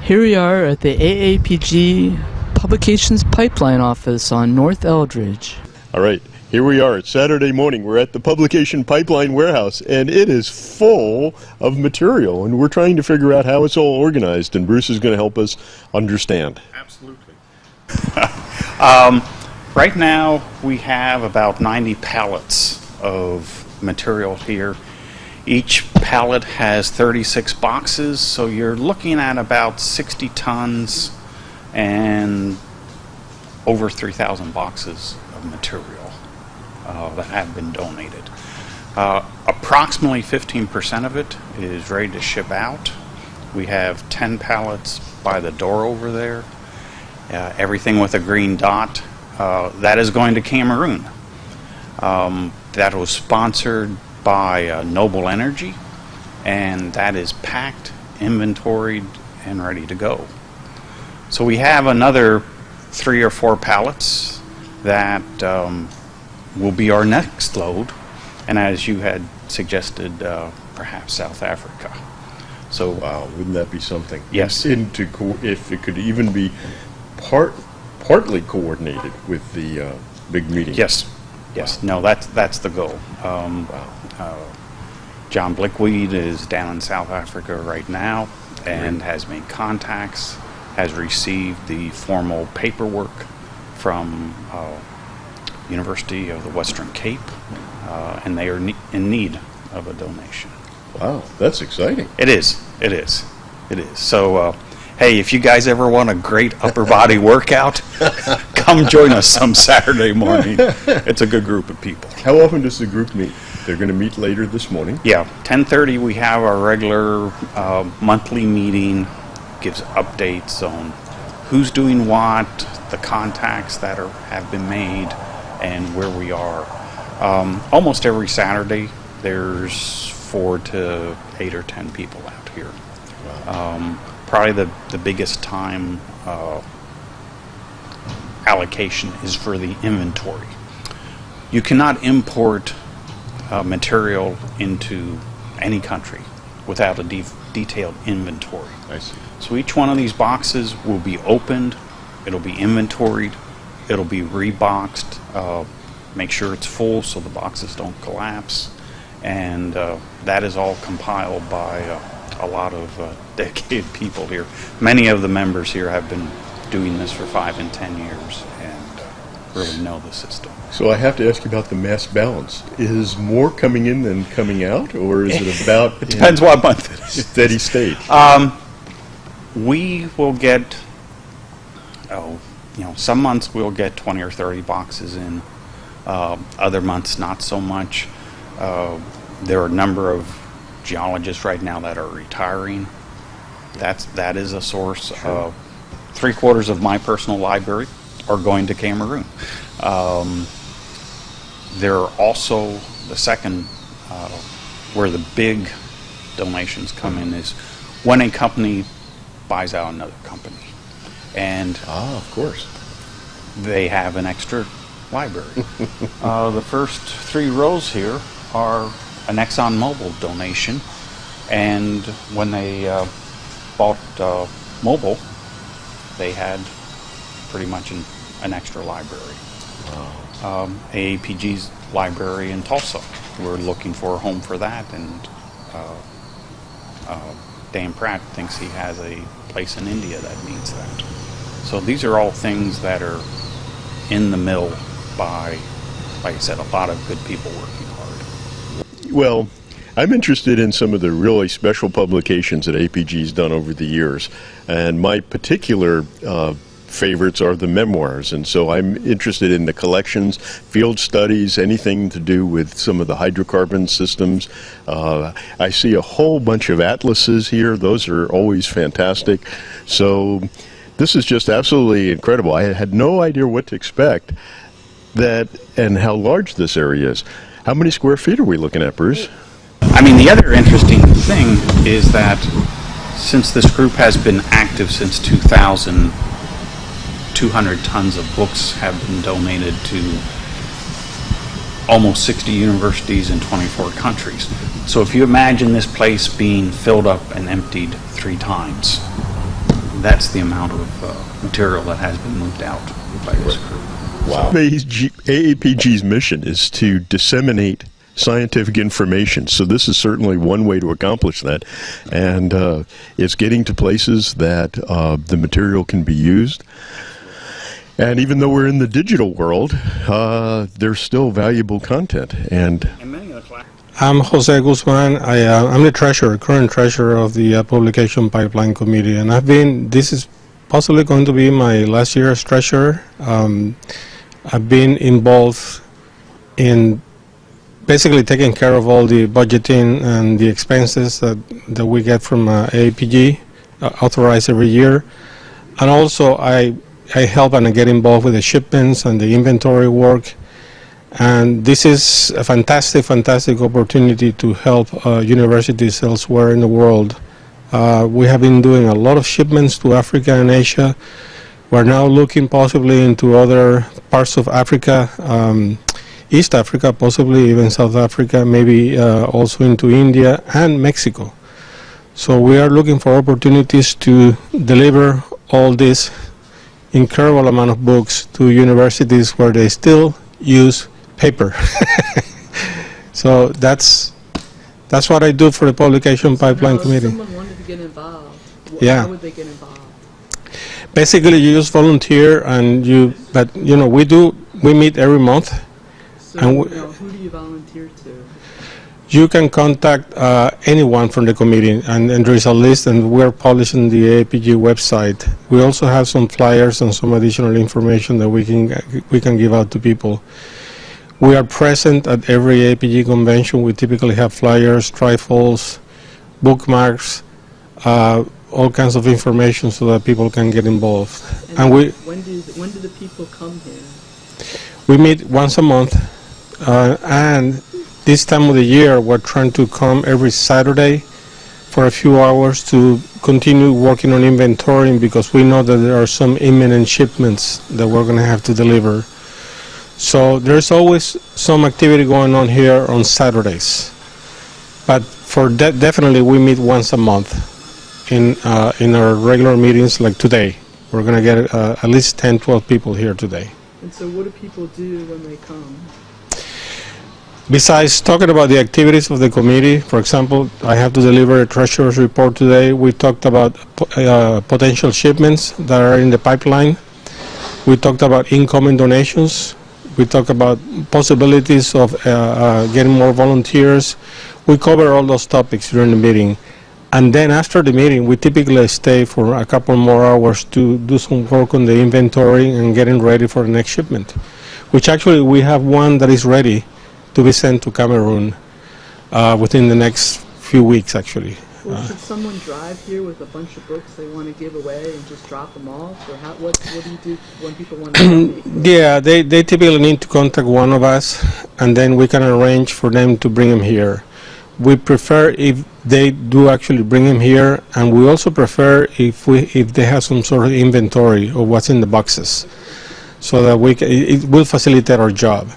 Here we are at the AAPG Publications Pipeline office on North Eldridge. All right, here we are. It's Saturday morning. We're at the Publication Pipeline warehouse, and it is full of material, and we're trying to figure out how it's all organized, and Bruce is going to help us understand. Absolutely. Right now, we have about 90 pallets of material here. Each pallet has 36 boxes, so you're looking at about 60 tons and over 3,000 boxes of material that have been donated. Approximately 15% of it is ready to ship out. We have 10 pallets by the door over there. Everything with a green dot, that is going to Cameroon. That was sponsored by Noble Energy, and that is packed, inventoried, and ready to go. So we have another 3 or 4 pallets that will be our next load, and as you had suggested, perhaps South Africa. So wow, wouldn't that be something? Yes. If it could even be partly coordinated with the big meeting. Yes. Yes, no, that's the goal. John Blickweed is down in South Africa right now and has made contacts, has received the formal paperwork from University of the Western Cape, and they are in need of a donation. Wow, that's exciting. It is. It is. It is. So, hey, if you guys ever want a great upper body workout, come join us some Saturday morning. It's a good group of people. How often does the group meet? They're going to meet later this morning. Yeah, 10:30 we have our regular monthly meeting, gives updates on who's doing what, the contacts that have been made, and where we are. Almost every Saturday there's 4 to 8 or 10 people out here. Wow. Probably the biggest time allocation is for the inventory. You cannot import material into any country without a detailed inventory. I see. So each one of these boxes will be opened, it'll be inventoried, it'll be reboxed, make sure it's full so the boxes don't collapse, and that is all compiled by a lot of dedicated people here. Many of the members here have been doing this for 5 and 10 years and really know the system. So I have to ask you about the mass balance. Is more coming in than coming out, or is it about it depends what month it is. Steady state? We will get, some months we'll get 20 or 30 boxes in. Other months not so much. There are a number of geologists right now that are retiring. That is a source. Sure. 3/4 of my personal library are going to Cameroon. There are also the second where the big donations come in is when a company buys out another company, and of course they have an extra library. The first 3 rows here are an ExxonMobil donation, and when they bought Mobil, they had pretty much an extra library. Wow. AAPG's library in Tulsa, we're looking for a home for that, and Dan Pratt thinks he has a place in India that needs that. So these are all things that are in the mill by, like I said, a lot of good people working hard. Well, I'm interested in some of the really special publications that APG's done over the years, and my particular favorites are the memoirs, and so I'm interested in the collections, field studies, anything to do with some of the hydrocarbon systems. I see a whole bunch of atlases here. Those are always fantastic. So this is just absolutely incredible. I had no idea what to expect and how large this area is. How many square feet are we looking at, Bruce? I mean, the other interesting thing is that since this group has been active since 2000, 200 tons of books have been donated to almost 60 universities in 24 countries. So if you imagine this place being filled up and emptied 3 times, that's the amount of material that has been moved out by this group. Wow. AAPG's mission is to disseminate scientific information, so this is certainly one way to accomplish that, and it's getting to places that the material can be used. And even though we're in the digital world, there's still valuable content. And I'm Jose Guzman. I'm the current treasurer of the Publication Pipeline Committee, and this is possibly going to be my last year as treasurer. I've been involved in basically taking care of all the budgeting and the expenses that we get from AAPG, authorized every year. And also I help and I get involved with the shipments and the inventory work. And this is a fantastic opportunity to help universities elsewhere in the world. We have been doing a lot of shipments to Africa and Asia. We're now looking possibly into other parts of Africa, East Africa, possibly even South Africa, maybe also into India and Mexico. So we are looking for opportunities to deliver all this incredible amount of books to universities where they still use paper. So that's what I do for the Publication Pipeline Committee. If someone wanted to get involved, how would they get involved? Basically, you just volunteer, and we meet every month. So and who do you volunteer to? You can contact anyone from the committee, and there is a list, and we're publishing the AAPG website. We also have some flyers and some additional information that we can give out to people. We are present at every AAPG convention. We typically have flyers, trifles, bookmarks, all kinds of information so that people can get involved. And when do the people come here? We meet once a month, and this time of the year we're trying to come every Saturday for a few hours to continue working on inventorying, because we know that there are some imminent shipments that we're going to have to deliver. So there's always some activity going on here on Saturdays, but for that, definitely we meet once a month in our regular meetings. Like today, we're going to get at least 10-12 people here today. And so what do people do when they come? Besides talking about the activities of the committee, for example, I have to deliver a treasurer's report today. We talked about potential shipments that are in the pipeline. We talked about incoming donations. We talked about possibilities of getting more volunteers. We cover all those topics during the meeting. And then after the meeting, we typically stay for a couple more hours to do some work on the inventory and getting ready for the next shipment, which actually we have one that is ready to be sent to Cameroon within the next few weeks, actually. Well, should someone drive here with a bunch of books they want to give away and just drop them off? Or what do you do when people want to Yeah, they typically need to contact one of us, and then we can arrange for them to bring them here. We prefer if they do actually bring them here, and we also prefer if they have some sort of inventory of what's in the boxes, so that it will facilitate our job.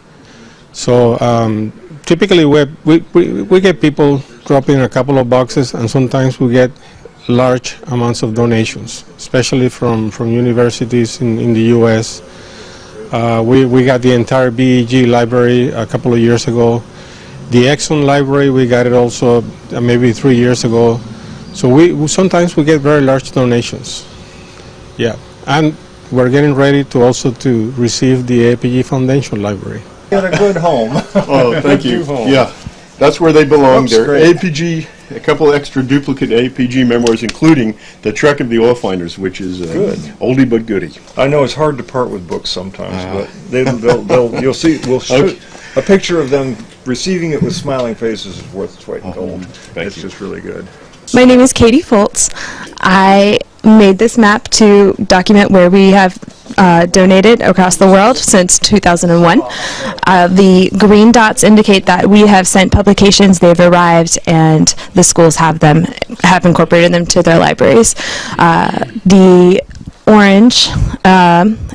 So typically we get people dropping a couple of boxes, and sometimes we get large amounts of donations, especially from universities in the U.S. We got the entire BEG library a couple of years ago. The Exxon library, we got it also maybe 3 years ago. So sometimes we get very large donations. Yeah, and we're getting ready to also to receive the AAPG Foundation library. Got a good home. Oh, thank you. Yeah, that's where they belong. They're AAPG, a couple extra duplicate AAPG memoirs, including The Trek of the Oil Finders, which is good, oldie but goodie. I know it's hard to part with books sometimes, but you'll see. We'll shoot a picture of them receiving it with smiling faces is worth its weight in gold. It's just really good. My name is Katie Foltz. I made this map to document where we have donated across the world since 2001. The green dots indicate that we have sent publications, they've arrived, and the schools have incorporated them to their libraries. The orange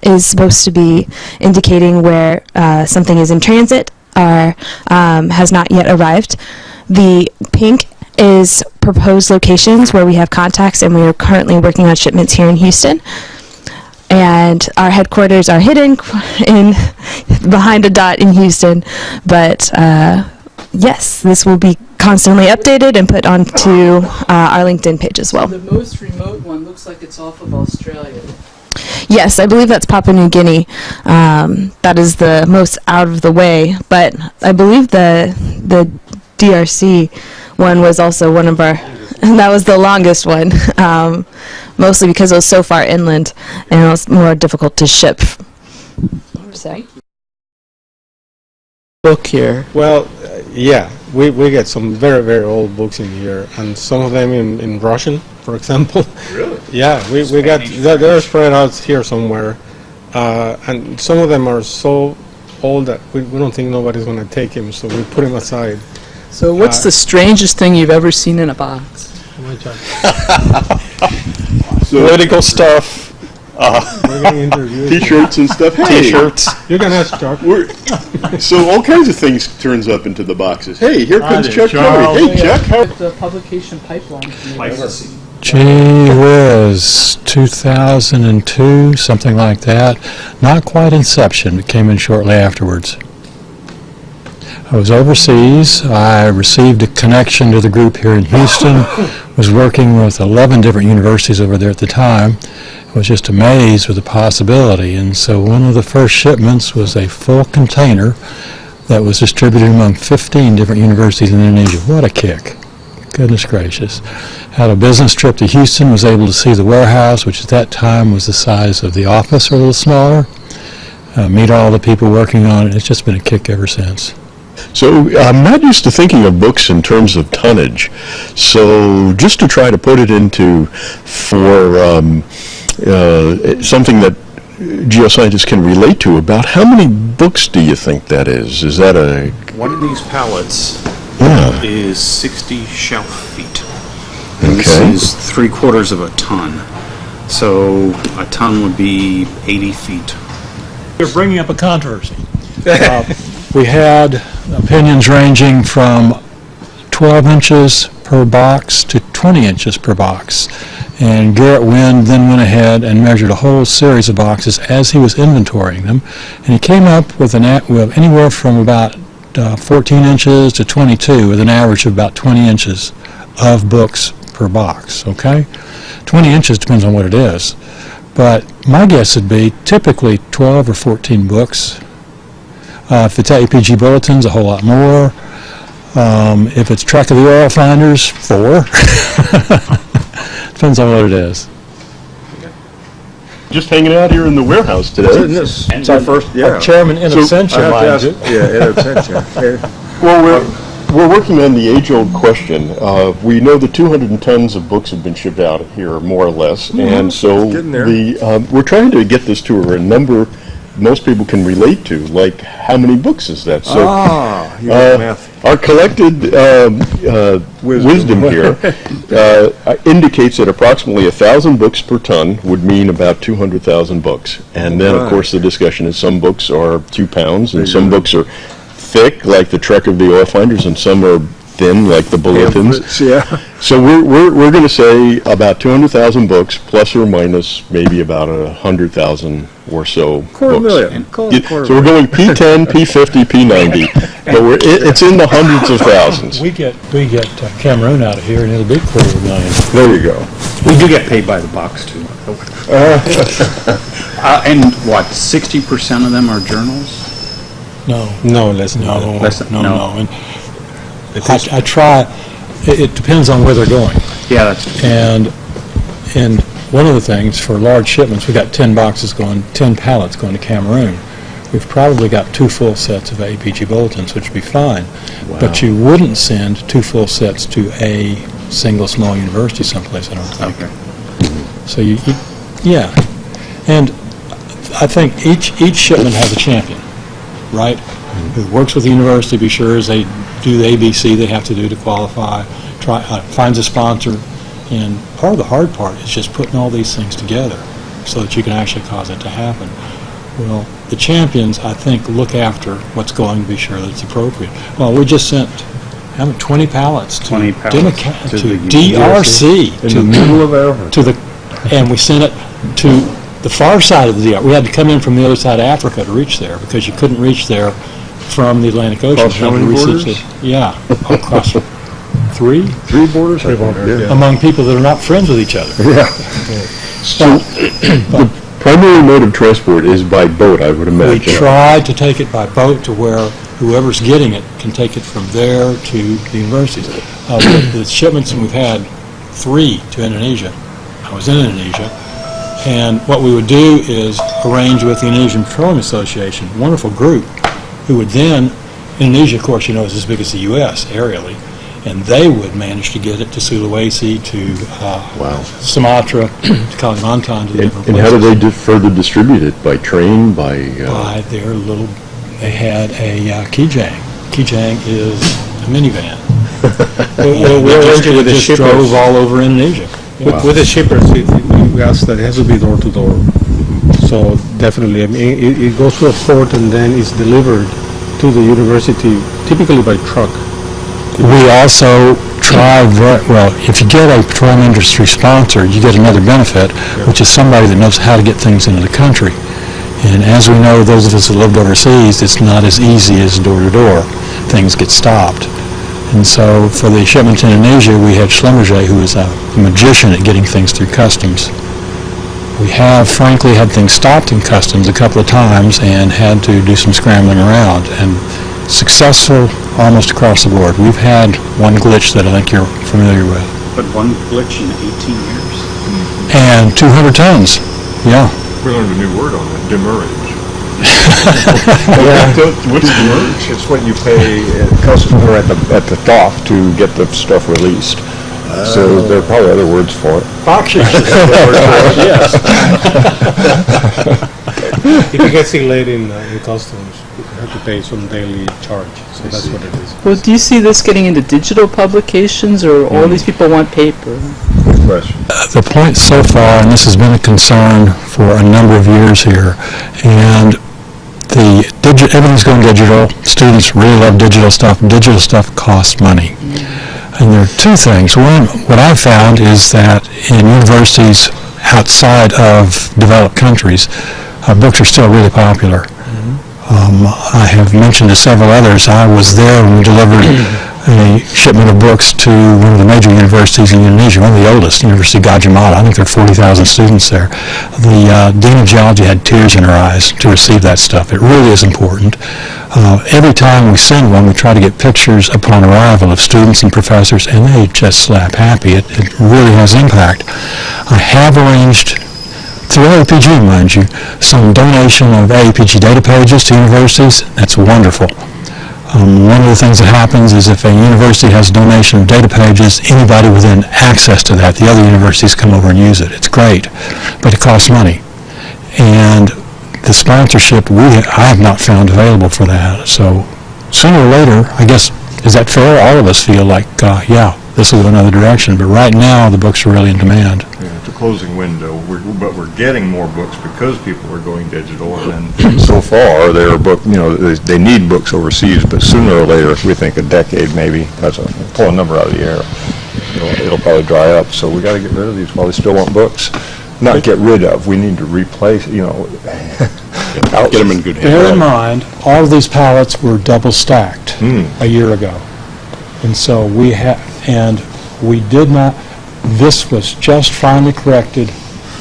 is supposed to be indicating where something is in transit or has not yet arrived. The pink is proposed locations where we have contacts, and we are currently working on shipments here in Houston. And our headquarters are hidden in behind a dot in Houston, but yes, this will be constantly updated and put onto our LinkedIn page as well. The most remote one looks like it's off of Australia. Yes, I believe that's Papua New Guinea. That is the most out of the way, but I believe the DRC one was also one of our, and that was the longest one, mostly because it was so far inland and it was more difficult to ship. So. Book here. Well, yeah, we get some very, very old books in here, and some of them in Russian, for example. Really? Yeah, we got, they're spread out here somewhere, and some of them are so old that we don't think nobody's going to take them, so we put them aside. So what's the strangest thing you've ever seen in a box? Political stuff. We're going to interview T-shirts and stuff. Hey, T-shirts. You're going to start. So all kinds of things turns up into the boxes. Hey, here comes Chuck Charles. Kelly. Hey, Chuck. How The Publication Pipeline Committee. Gee whiz, 2002, something like that. Not quite inception, it came in shortly afterwards. I was overseas. I received a connection to the group here in Houston, was working with 11 different universities over there at the time. I was just amazed with the possibility, and so one of the first shipments was a full container that was distributed among 15 different universities in Indonesia. What a kick. Goodness gracious. Had a business trip to Houston, was able to see the warehouse, which at that time was the size of the office or a little smaller. Meet all the people working on it. It's just been a kick ever since. So I'm not used to thinking of books in terms of tonnage. So just to try to put it into for something that geoscientists can relate to, about how many books do you think that is? Is that a... One of these pallets is 60 shelf feet. And this is 3/4 of a ton. So a ton would be 80 feet. You're bringing up a controversy. We had opinions ranging from 12 inches per box to 20 inches per box. And Garrett Wind then went ahead and measured a whole series of boxes as he was inventorying them. And he came up with anywhere from about 14 inches to 22, with an average of about 20 inches of books per box, okay? 20 inches depends on what it is. But my guess would be typically 12 or 14 books. If it's AAPG bulletins, a whole lot more. If it's track of the oil finders, 4. Depends on what it is. Just hanging out here in the warehouse today. It's our first, Our chairman in absentia, mind you. Yeah, in absentia. Well, we're working on the age-old question. We know that 200 tons of books have been shipped out here, more or less, and so getting there. we're trying to get this to a number most people can relate to, like how many books is that? So, you got math. our collected wisdom here indicates that approximately 1,000 books per ton would mean about 200,000 books. And then, of course, the discussion is some books are 2 pounds, and some books are thick, like the Trek of the Oil Finders, and some are thin, like the bulletins. Yeah. So we're going to say about 200,000 books, plus or minus maybe about 100,000 or so $250,000. books. So we're going P10, P50, P90, but it's in the hundreds of thousands. We get Cameroon out of here, and it'll be $250,000. There you go. We do get paid by the box, too. And what, 60% of them are journals? No, less than that. No. And I try. It depends on where they're going. Yeah, that's And one of the things for large shipments, we got 10 boxes going, 10 pallets going to Cameroon. We've probably got 2 full sets of AAPG bulletins, which would be fine. Wow. But you wouldn't send 2 full sets to a single small university someplace, I don't think. okay. So yeah. And I think each shipment has a champion, right? Who works with the university, be sure as they do the ABC they have to do to qualify, finds a sponsor, and part of the hard part is just putting all these things together so that you can actually cause it to happen. Well, the champions, I think, look after what's going to be sure that it's appropriate. Well, we just sent How many? 20 pallets to 20 pallets to to the DRC In the middle of Africa. to the, and we sent it to the far side of the DRC. We had to come in from the other side of Africa to reach there because you couldn't reach there from the Atlantic Ocean. Across how many borders? Yeah, across three Three borders? Three borders, yeah. among people that are not friends with each other. Yeah. So the primary mode of transport is by boat, I would We imagine. tried to take it by boat to where whoever's getting it can take it from there to the universities. The shipments, we've had 3 to Indonesia. I was in Indonesia, and what we would do is arrange with the Indonesian Petroleum Association, a wonderful group, who would then, Indonesia, of course, you know, is as big as the U.S. aerially, and they would manage to get it to Sulawesi, to Wow. Sumatra, to Kalimantan, to the different And places. how do they further distribute it? By train, by... By their little, they had a Kijang. Kijang is a minivan. with the just shippers. drove all over Indonesia. With the shippers, we asked that it has to be door to door. So definitely, I mean, it goes to a port and then it's delivered to the university, typically by truck. We also try, well, if you get a petroleum industry sponsor, you get another benefit, which is somebody that knows how to get things into the country. And as we know, those of us that lived overseas, it's not as easy as door-to-door. Things get stopped. And so for the shipment to Indonesia, we had Schlumberger, who is a magician at getting things through customs. We have, frankly, had things stopped in customs a couple of times and had to do some scrambling around. And successful almost across the board. We've had one glitch that I think you're familiar with. But one glitch in 18 years. And 200 tons. Yeah. We learned a new word on that, demurrage. What's demurrage? It's what you pay customer at the dock to get the stuff released. So there are probably other words for it. Auction. Yes. If you get delayed in customs, you have to pay some daily charge. So that's what it is. Well, do you see this getting into digital publications, or all these people want paper? Good question. The point so far, and this has been a concern for a number of years here, and everything's going digital. Students really love digital stuff. Digital stuff costs money. And there are two things. One, what I've found is that in universities outside of developed countries, books are still really popular. I have mentioned to several others, I was there when we delivered a shipment of books to one of the major universities in Indonesia, one of the oldest, University of Gajah Mada. I think there are 40,000 students there. The Dean of Geology had tears in her eyes to receive that stuff. It really is important. Every time we send one, we try to get pictures upon arrival of students and professors, and they just slap happy. It really has impact. I have arranged, through AAPG, mind you, some donation of AAPG data pages to universities. That's wonderful. One of the things that happens is if a university has a donation of data pages, anybody within access to that, the other universities come over and use it. It's great, but it costs money. And the sponsorship, I have not found available for that. So sooner or later, I guess, is that fair? All of us feel like, yeah, this will go another direction. But right now, the books are really in demand. Yeah, it's a closing window, but we're getting more books because people are going digital. And so far, they need books overseas, but sooner or later, we think a decade maybe, pull a number out of the air, it'll probably dry up. So we got to get rid of these while they still want books. Not get rid of, we need to replace, Get them in good hands. Bear in mind, all of these pallets were double stacked a year ago. And so we did not, this was just finally corrected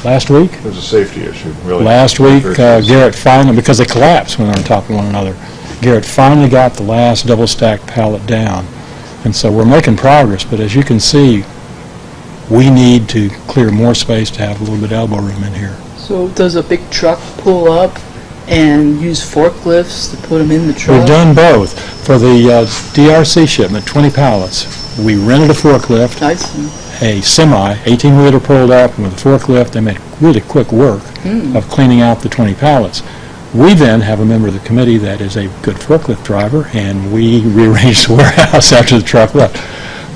last week. It was a safety issue, really. Last week, Garrett finally, because they collapsed when they were on top of one another, Garrett finally got the last double stacked pallet down. And so we're making progress, but as you can see, we need to clear more space to have a little bit of elbow room in here. So does a big truck pull up and use forklifts to put them in the truck? We've done both. For the DRC shipment, 20 pallets, we rented a forklift, I see. a semi, 18-wheeler pulled up, and with a forklift, they made really quick work of cleaning out the 20 pallets. We then have a member of the committee that is a good forklift driver, and we rearranged the warehouse after the truck left.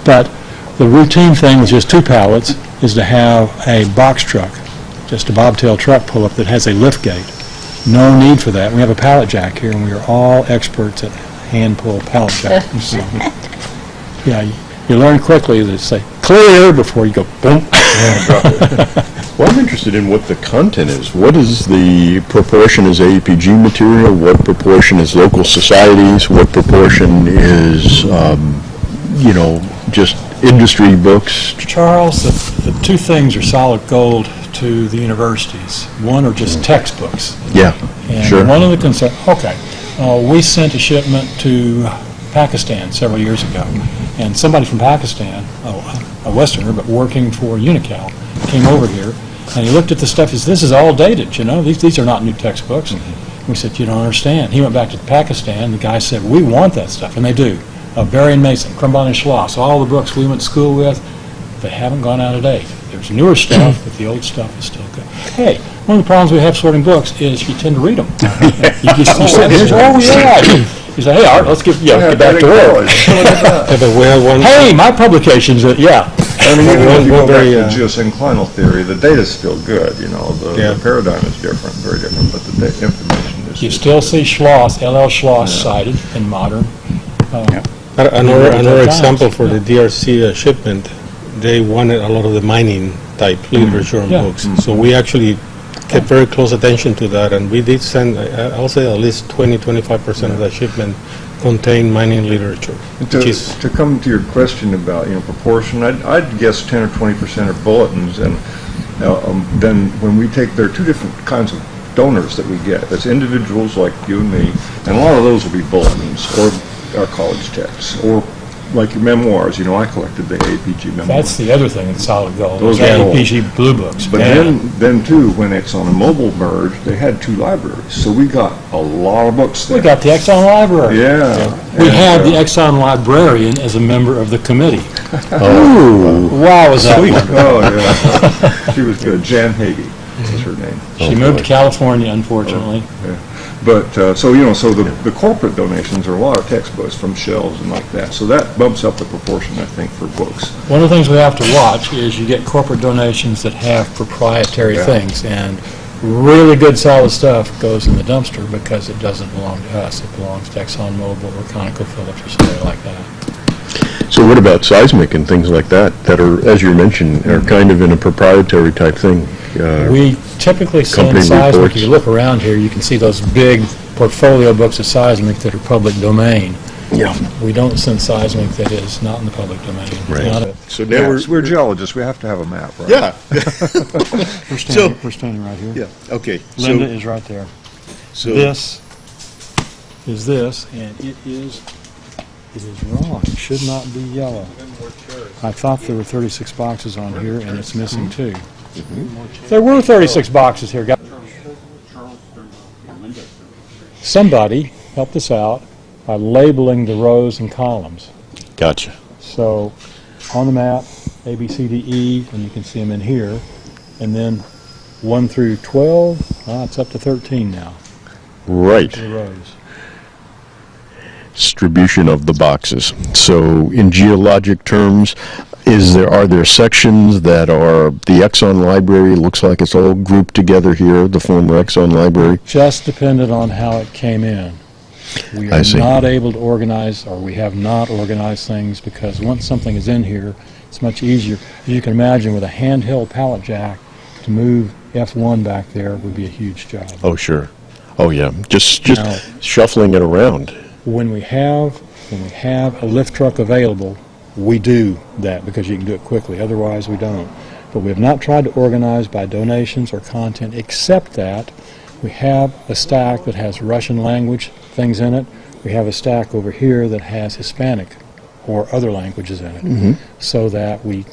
But the routine thing with just 2 pallets is to have a box truck, just a bobtail truck pull-up that has a lift gate. No need for that. We have a pallet jack here, and we are all experts at hand-pull pallet jack. So, Yeah, you learn quickly to say clear before you go boom. Well, I'm interested in what the content is. What is the proportion is AAPG material? What proportion is local societies? What proportion is, just industry books? Charles, the two things are solid gold to the universities. One are just textbooks. Yeah, And sure. one of the concerns, we sent a shipment to Pakistan several years ago, and somebody from Pakistan, a Westerner, but working for Unical, came over here, and he looked at the stuff. He said, "This is all dated, these are not new textbooks." We said, "You don't understand." He went back to Pakistan. The guy said, "We want that stuff," and they do. Berry and Mason, Crumbaugh and Schloss, all the books we went to school with, they haven't gone out of date. There's newer stuff, but the old stuff is still good. Hey, one of the problems we have sorting books is you tend to read them. You say, "Hey, Art, let's get back to work." But we have one. Hey, my publications, I mean, even if you go back very, to geosynclinal theory, the data's still good, the paradigm is different, very different, but the information is... you still see Schloss, L.L. Schloss cited in modern. Another example for the DRC shipment, they wanted a lot of the mining type literature and books. So we actually kept very close attention to that, and we did send, I'll say at least 20-25% of that shipment contained mining literature. To come to your question about proportion, I'd guess 10 or 20% are bulletins, and then when we take, there are two different kinds of donors that we get. That's individuals like you and me, and a lot of those will be bulletins or our college texts, or like your memoirs. I collected the AAPG memoirs. That's the other thing that's solid gold. Those AAPG Blue Books. But then too, when Exxon and Mobil merged, they had two libraries, so we got a lot of books there. We got the Exxon Library. Yeah. We had the Exxon librarian as a member of the committee. Wow, was that Sweet. one? Oh, yeah. She was good. Jan Hagee was her name. She moved to California, unfortunately. Yeah. But, so the corporate donations are a lot of textbooks from shelves and like that. So that bumps up the proportion, I think, for books. One of the things we have to watch is you get corporate donations that have proprietary things, and really good solid stuff goes in the dumpster because it doesn't belong to us. It belongs to ExxonMobil or ConocoPhillips or something like that. So what about seismic and things like that are, as you mentioned, are kind of in a proprietary type thing? We typically send company seismic. reports. If you look around here, you can see those big portfolio books of seismic that are public domain. Yeah. We don't send seismic that is not in the public domain. Right. Not So now We're geologists. We have to have a map, right? Yeah. we're standing right here. Yeah, okay. Linda is right there. So This is this, and it is wrong. It should not be yellow. I thought there were 36 boxes on here, and it's missing 2. There were 36 boxes here. Somebody helped us out by labeling the rows and columns. Gotcha. So on the map, A, B, C, D, E, and you can see them in here, and then 1 through 12, it's up to 13 now. Right. The rows. Distribution of the boxes. So in geologic terms, are there sections that are the Exxon library, looks like it's all grouped together here, the former Exxon library? Just depended on how it came in. We I are see. not able to organize, or we have not organized things, because once something is in here, it's much easier. As you can imagine, with a handheld pallet jack, to move F1 back there would be a huge job. Oh, sure. Oh, yeah. Just Now- shuffling it around. When we have a lift truck available, we do that because you can do it quickly. Otherwise, we don't. But we have not tried to organize by donations or content, except that we have a stack that has Russian language things in it. We have a stack over here that has Hispanic or other languages in it. So that we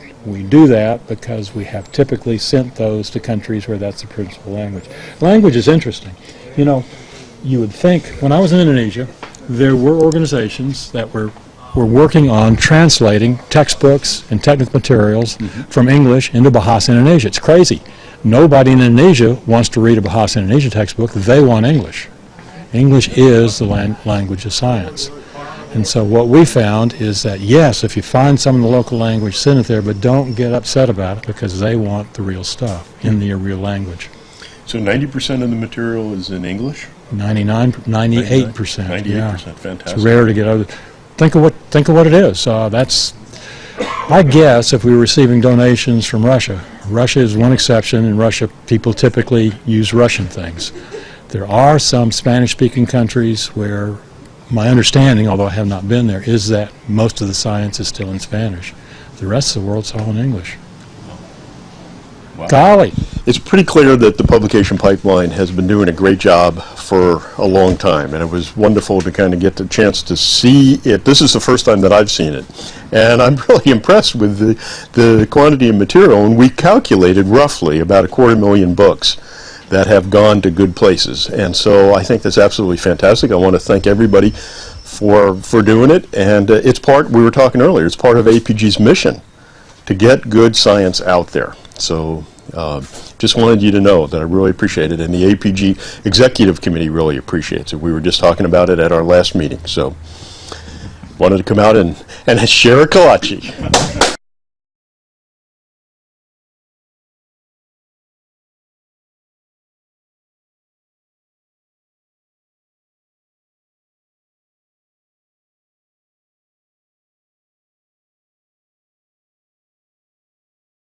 do that because we have typically sent those to countries where that's the principal language. Language is interesting. You would think, when I was in Indonesia, there were organizations that were working on translating textbooks and technical materials from English into Bahasa Indonesia. It's crazy. Nobody in Indonesia wants to read a Bahasa Indonesia textbook. They want English. English is the language of science. And so what we found is that, yes, if you find some in the local language, send it there, but don't get upset about it because they want the real stuff in the real language. So 90% of the material is in English? 98%. 98%, Yeah. fantastic. It's rare to get other. think of what it is. That's my guess. If we were receiving donations from Russia, Russia is one exception. In Russia, people typically use Russian things. There are some Spanish-speaking countries where my understanding, although I have not been there, is that most of the science is still in Spanish. The rest of the world's all in English. Wow. Golly. It's pretty clear that the publication pipeline has been doing a great job for a long time, and it was wonderful to kind of get the chance to see it. This is the first time that I've seen it, and I'm really impressed with the quantity of material, and we calculated roughly about 250,000 books that have gone to good places, and so I think that's absolutely fantastic. I want to thank everybody for doing it, and it's part, we were talking earlier, it's part of APG's mission to get good science out there. So just wanted you to know that I really appreciate it, and the APG Executive Committee really appreciates it. We were just talking about it at our last meeting, so wanted to come out and share a kolache.